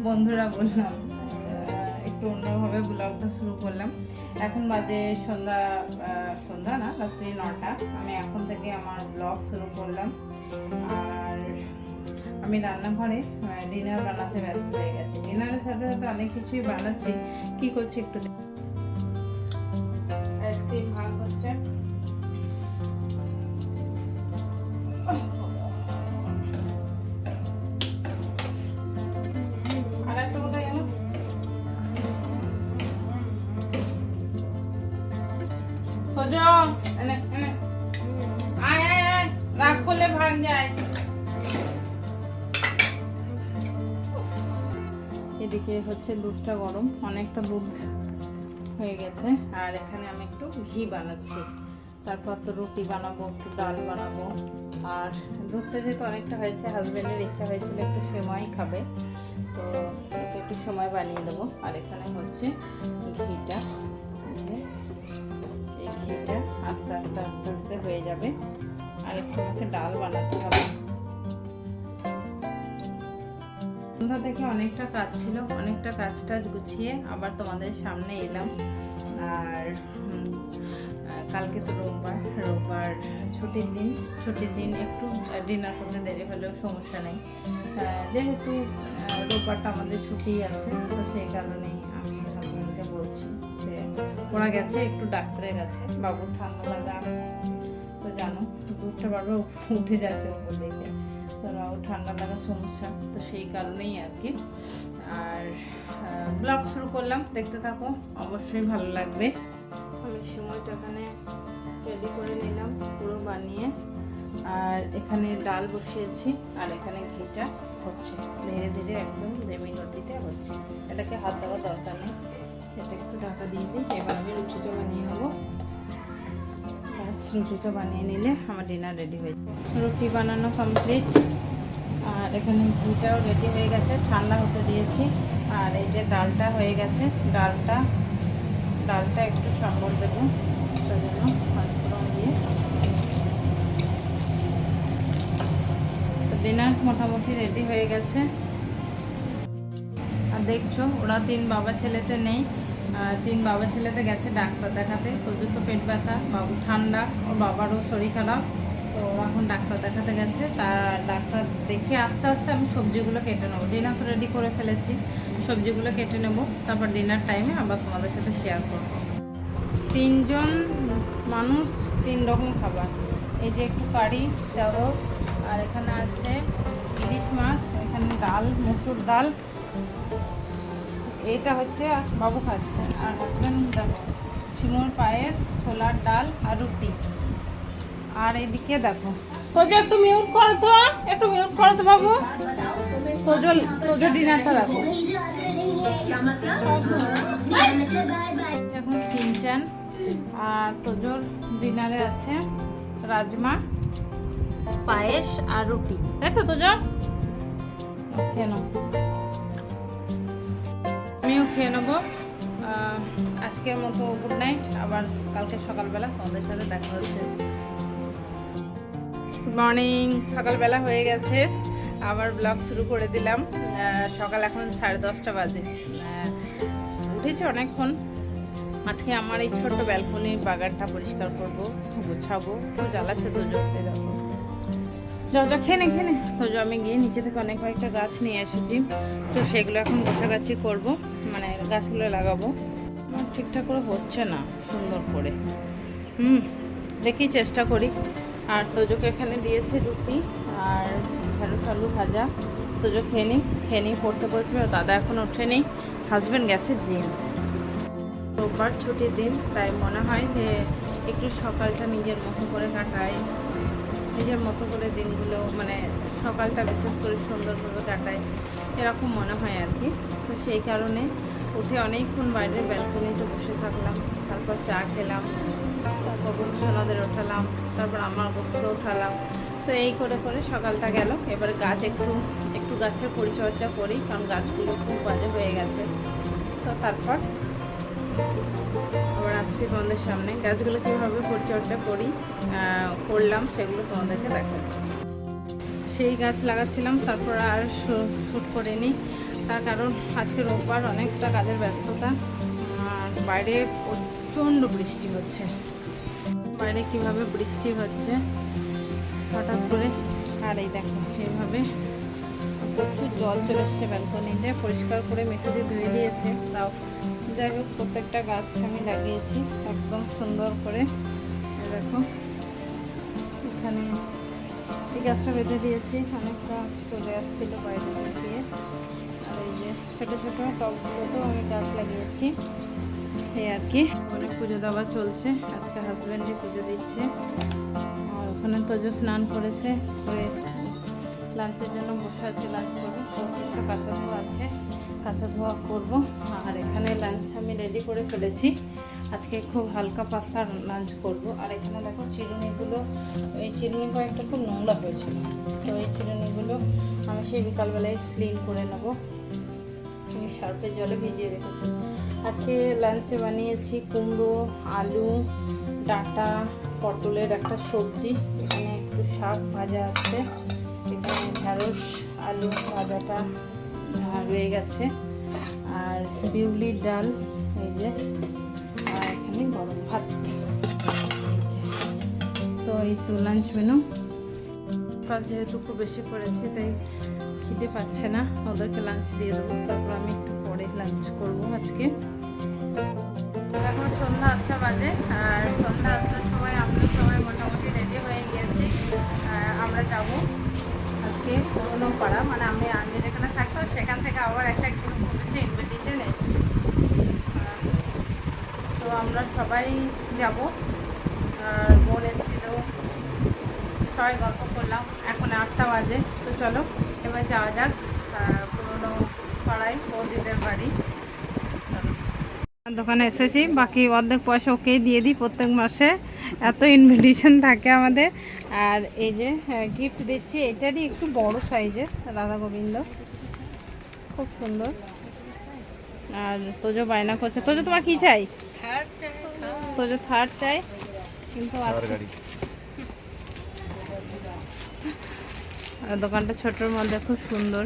বন্ধুরা বললাম একটু অন্যভাবে ব্লগটা শুরু করলাম। এখন বাজে সন্ধ্যা না, রাত্রি 9টা। আমি এখন থেকে আমার ব্লগ শুরু করলাম। আর আমি রান্নাঘরে ডিনার বানাতে ব্যস্ত হয়ে গেছি। ডিনারের সাথে সাথে অনেক কিছুই বানাচ্ছি। কি করছি একটু আইসক্রিম ভাগ হচ্ছে। আর একটা কোথায় গেল? রাগ করলে ভাঙ যায়। এদিকে হচ্ছে দুধটা গরম, অনেকটা দুধ হয়ে গেছে। আর এখানে আমি একটু ঘি বানাচ্ছি। তারপর তো রুটি বানাবো, একটু ডাল বানাবো। আর দুধটা যেহেতু অনেকটা হয়েছে, হাজবেন্ডের ইচ্ছা হয়েছিল একটু সেমাই খাবে, তো ওকে একটু সেমাই বানিয়ে দেবো। আর এখানে হচ্ছে ঘিটা, এই ঘিটা আস্তে আস্তে আস্তে আস্তে হয়ে যাবে। আর একটু আমাকে ডাল বানাতে হবে। সন্ধ্যা থেকে অনেকটা কাজ ছিল, অনেকটা কাজ টাজ গুছিয়ে আবার তোমাদের সামনে এলাম। আর কালকে তো রোববার ছুটির দিন একটু ডিনার করতে দেরি হলেও সমস্যা নেই, যেহেতু রোববারটা আমাদের ছুটি আছে। তো সেই কারণেই আমি হাজবেন্ডকে বলছি যে ওরা গেছে একটু ডাক্তারের কাছে, বাবুর ঠান্ডা লাগা তো জানো, দুধটা বারবার উঠে যাচ্ছে উপর দিকে, তো বাবুর ঠান্ডা লাগার সমস্যা, তো সেই কারণেই আর কি। আর ব্লগ শুরু করলাম, দেখতে থাকো, অবশ্যই ভালো লাগবে। আমি সময়টা এখানে রেডি করে নিলাম পুরো বানিয়ে। আর এখানে ডাল বসিয়েছি, আর এখানে ঘিটা হচ্ছে ধীরে ধীরে, একদম জমি গতিতে হচ্ছে। এটাকে হাত দেওয়ার দরকার নেই, এটা একটু ঢাকা দিয়ে দিই। এবার আমি রুটিটা বানিয়ে নেবো। রুটিটা বানিয়ে নিলে আমার ডিনার রেডি হয়ে যাবে। রুটি বানানো কমপ্লিট। আর এখানে ঘিটাও রেডি হয়ে গেছে, ঠান্ডা হতে দিয়েছি। আর এই যে ডালটা হয়ে গেছে, ডালটা একটু সম্বর দেবো, তার জন্য পাঁচফোড়ন দিয়ে। তো ডিনার মোটামুটি রেডি হয়ে গেছে। আর দেখছো ওরা তিন বাবা ছেলেতে নেই, তিন বাবা ছেলেতে গেছে ডাক্তার দেখাতে। তোদের তো পেট ব্যথা, বাবু ঠান্ডা, ওর বাবারও শরীর খারাপ, তো এখন ডাক্তার দেখাতে গেছে। তার ডাক্তার দেখে আস্তে আস্তে আমি সবজিগুলো কেটে নেবো। ডিনার তো রেডি করে ফেলেছি, সবজিগুলো কেটে নেবো, তারপর ডিনার টাইমে আবার তোমাদের সাথে শেয়ার করবো। 3 জন মানুষ 3 রকম খাবার। এই যে একটু কারি চাউল, আর এখানে আছে ইলিশ মাছ, এখানে ডাল, মসুর ডাল, এটা হচ্ছে বাবু খাচ্ছে। আর হাজব্যান্ড দেখো সিমুর পায়েস, ছোলার ডাল আর রুটি। আর এদিকে দেখো তোজো, একটু মিউট করো তো, বাবু। তোজো ডিনারটা দেখো। এখন সিনচান। আর তোজোর ডিনারে আছে রাজমা, পায়েস আর রুটি, তাই তো তোজো? খেয়ে নাও, আমিও খেয়ে নেবো। আজকের মতো গুড নাইট। আবার কালকে সকালবেলা তোমাদের সাথে দেখা হচ্ছে। Good morning. সকালবেলা হয়ে গেছে, আবার ব্লগ শুরু করে দিলাম। সকাল এখন 10:30 বাজে। উঠেছি অনেকক্ষণ। আজকে আমার এই ছোট্ট ব্যালকনির বাগানটা পরিষ্কার করবো, গোছাবো। একটু জ্বালাচ্ছে তোজো, দেখো। যা খেয়ে নে। তোজো আমি গিয়ে নিচে থেকে অনেক কয়েকটা গাছ নিয়ে এসেছি, তো সেগুলো এখন গোছাগাছি করবো, মানে গাছগুলো লাগাবো। আমার ঠিকঠাক করে হচ্ছে না সুন্দর করে, দেখি চেষ্টা করি। আর তোজোকে এখানে দিয়েছে রুটি আর ঢেঁড়স আলু ভাজা। তোজো খেয়ে নিই পড়তে বসবে। দাদা এখন ওঠেনি, হাজব্যান্ড গেছে জিম। রোববার ছুটির দিন, তাই মনে হয় যে একটু সকালটা নিজের মতো করে কাটাই, নিজের মতো করে দিনগুলো, মানে সকালটা বিশেষ করে সুন্দরভাবে কাটাই, এরকম মনে হয় আর কি। তো সেই কারণে উঠে অনেকক্ষণ বাইরের ব্যালকনিতে বসে থাকলাম, তারপর চা খেলাম, তারপর সোনাদের ওঠালাম, তারপর আমার বউকে ওঠালাম। তো এই করে করে সকালটা গেল। এবারে গাছ একটু গাছের পরিচর্যা করি, কারণ গাছগুলো খুব বাজে হয়ে গেছে। তো তারপর আবার আসছি তোমাদের সামনে, গাছগুলো কীভাবে পরিচর্যা করলাম সেগুলো তোমাদেরকে দেখাবো। সেই গাছ লাগাচ্ছিলাম, তারপর আর শ্যুট করিনি। তার কারণ আজকে রোববার, অনেকটা কাজের ব্যস্ততা, আর বাইরে প্রচণ্ড বৃষ্টি হচ্ছে। বাইরে কিভাবে বৃষ্টি হচ্ছে হঠাৎ করে, আর এই দেখো এইভাবে প্রচুর জল চলে এসছে ব্যালকনিতে। পরিষ্কার করে মেঠে দিয়ে ধুয়ে দিয়েছে, তাও যাই হোক প্রত্যেকটা গাছ আমি লাগিয়েছি একদম সুন্দর করে। দেখো এখানে এই গাছটা বেঁধে দিয়েছি, অনেকটা চলে আসছিল বাইরে দিয়ে। আর এই যে ছোটো ছোটো টবগুলোতেও আমি গাছ লাগিয়েছি, এই আর কি। অনেক পুজো দেওয়া চলছে, আজকে হাজব্যান্ডই পুজো দিচ্ছে। আর ওখানে তোজো স্নান করেছে, করে লাঞ্চের জন্য বসে আছে, লাঞ্চ করবো। কিছুটা কাঁচা ধোয়া আছে, কাঁচা ধোয়া করবো। আর এখানে লাঞ্চ আমি রেডি করে ফেলেছি, আজকে খুব হালকা পাতলা লাঞ্চ করব। আর এখানে দেখো চিরুনিগুলো, এই চিরুনি কয়েকটা খুব নোংরা হয়েছিল, তো এই চিরুনিগুলো আমি সেই বিকালবেলায় ক্লিন করে নেবো। আমি সার্ফের জলে ভিজিয়ে রেখেছি। আজকে লাঞ্চে বানিয়েছি কুমড়ো, আলু, ডাঁটা, পটলের একটা সবজি, এখানে একটু শাক ভাজা আছে, এখানে ঢ্যাঁড়স আলু ভাজাটা রয়ে গেছে, আর বিউলির ডাল, এই যে, আর এখানে গরম ভাত। তো এই তো লাঞ্চ মেনু। ফার্স্ট যেহেতু খুব বেশি করেছি তাই খিদে পাচ্ছে না, ওদেরকে লাঞ্চ দিয়ে দেবো, তারপর আমি একটু পরে লাঞ্চ করবো আজকে। এখন সন্ধ্যা 8টা বাজে, আর সন্ধ্যা 8টার সময় আমরা সবাই মোটামুটি রেডি হয়ে গিয়েছি। আমরা যাব আজকে পুরোনো পাড়া, মানে আমি যেখানে থাকবো সেখান থেকে আবার একটা গ্রুপ অফিসে ইনভিটেশন এসেছি, তো আমরা সবাই যাব। আর বোন এসেছিল, সবাই গল্প করলাম। এখন 8টা বাজে, তো চলো এবার যাওয়া যাক পুরোনো পাড়ায় বৌদিদের বাড়ি। দোকানে এসেছি, বাকি অর্ধেক পয়সা ওকেই দিয়ে দিই প্রত্যেক মাসে, এত ইনভিটেশন থাকে আমাদের। আর এই যে গিফট দিচ্ছি, এটারই একটু বড় সাইজের রাধা গোবিন্দ, খুব সুন্দর। আর তোজো বায়না করছে, তোজো তোমার কি চাই? তোজো থার্ড চাই, কিন্তু আর দোকানটা ছোটোর মধ্যে খুব সুন্দর।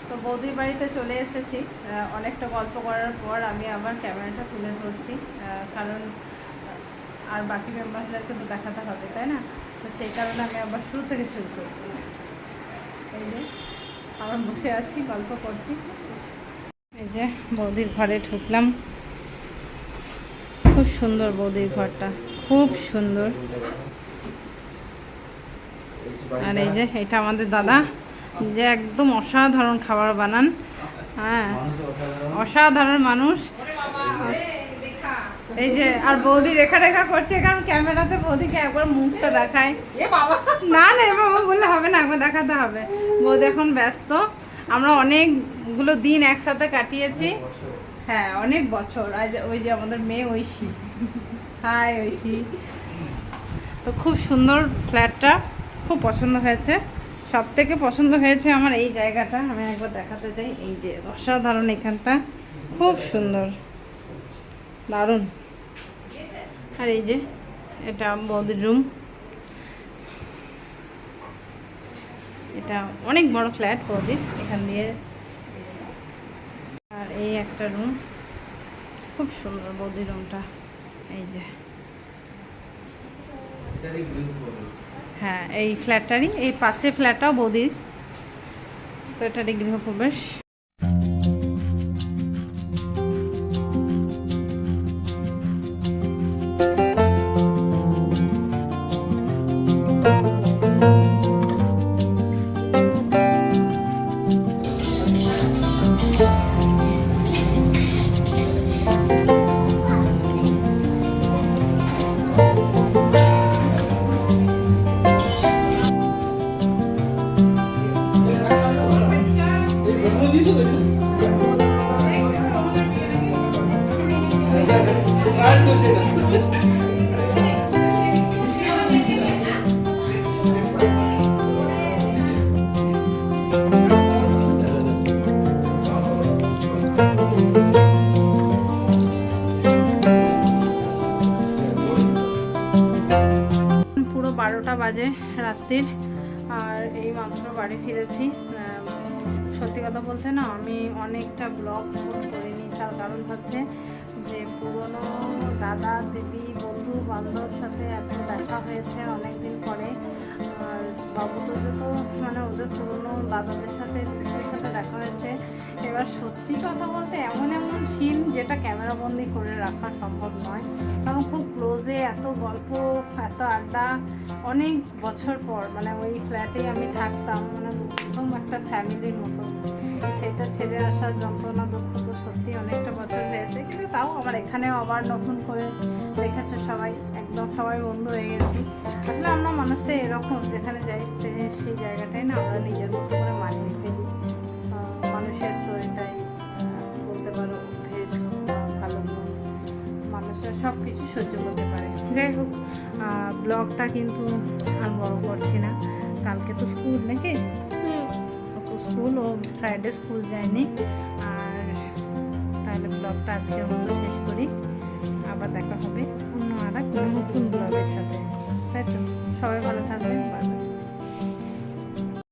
তো বৌদির বাড়িতে চলে এসেছি, অনেকটা গল্প করার পর আমি আবার ক্যামেরাটা তুলে ধরছি, কারণ আর বাকি মেম্বারসদেরকে তো দেখাতে হবে, তাই না? তো সেই কারণে আমি আবার শুরু থেকে শুরু করছি। এই যে আবার বসে আছি, গল্প করছি। এই যে বৌদির ঘরে ঢুকলাম, খুব সুন্দর বৌদির ঘরটা, খুব সুন্দর। আর এই যে এটা আমাদের দাদা, যে একদম অসাধারণ খাবার বানান, হ্যাঁ অসাধারণ মানুষ। এই যে আর বৌদি রেখা রেখা করছে, কারণ ক্যামেরাতে বৌদিকে একবার মুখটা দেখায়। না না এ বাবা বললে হবে না, একবার দেখাতে হবে। বৌদি এখন ব্যস্ত, আমরা অনেকগুলো দিন একসাথে কাটিয়েছি, হ্যাঁ অনেক বছর। আজ ওই যে আমাদের মেয়ে ঐশী, হাই ঐশী। তো খুব সুন্দর ফ্ল্যাটটা, খুব পছন্দ হয়েছে। সব থেকে পছন্দ হয়েছে আমার এই জায়গাটা, আমি একবার দেখাতে চাই। এই যে অসাধারণ, এখানটা খুব সুন্দর, দারুণ। আর এই যে এটা বৌদির রুম, এটা অনেক বড় ফ্ল্যাট বৌদির, এখান দিয়ে। আর এই একটা রুম, খুব সুন্দর বৌদির রুমটা। এই যে হ্যাঁ এই ফ্ল্যাটটারই, এই পাশে ফ্ল্যাটটাও বৌদির, তো এটারই গৃহপ্রবেশ। বাজে রাত্রির, আর এই মাত্র বাড়ি ফিরেছি। সত্যি কথা বলতে না, আমি অনেকটা ব্লগ শ্যুট করিনি, তার কারণ হচ্ছে যে পুরনো দাদা দিদি বন্ধু বান্ধবের সাথে এত দেখা হয়েছে অনেক দিন পরে। আর বাবুদের তো মানে ওদের পুরনো দাদাদের সাথে দিদিদের সাথে দেখা হয়েছে। এবার সত্যি কথা বলতে এমন এমন সিন যেটা ক্যামেরাবন্দি করে রাখা সম্ভব নয়, কারণ খুব ক্লোজে এত গল্প এত আড্ডা অনেক বছর পর, মানে ওই ফ্ল্যাটেই আমি থাকতাম, মানে একদম একটা ফ্যামিলির মতো। সেটা ছেড়ে আসার যন্ত্রণা দুঃখ তো সত্যি অনেকটা বছর হয়েছে, কিন্তু তাও আমার এখানেও আবার নতুন করে দেখেছো সবাই, একদম সবাই বন্ধু হয়ে গেছি। আসলে আমরা মানুষটা এরকম, যেখানে যাই সেই জায়গাটাই না আমরা নিজের মতো করে মানিয়ে ফেলি। মানুষের তো এটাই বলতে পারো অভ্যেস, ভালো গুণ, মানুষের সব কিছু সহ্য করতে পারে। যাই হোক, ব্লগটা কিন্তু আর বড় করছি না, কালকে তো স্কুল নাকি, স্কুল ও ফ্রাইডে স্কুল যায়নি। আর তাহলে ব্লগটা আজকের মতো শেষ করি, আবার দেখা হবে অন্য আর এক নতুন ব্লগের সাথে, তাই তো? সবাই ভালো থাকবেন।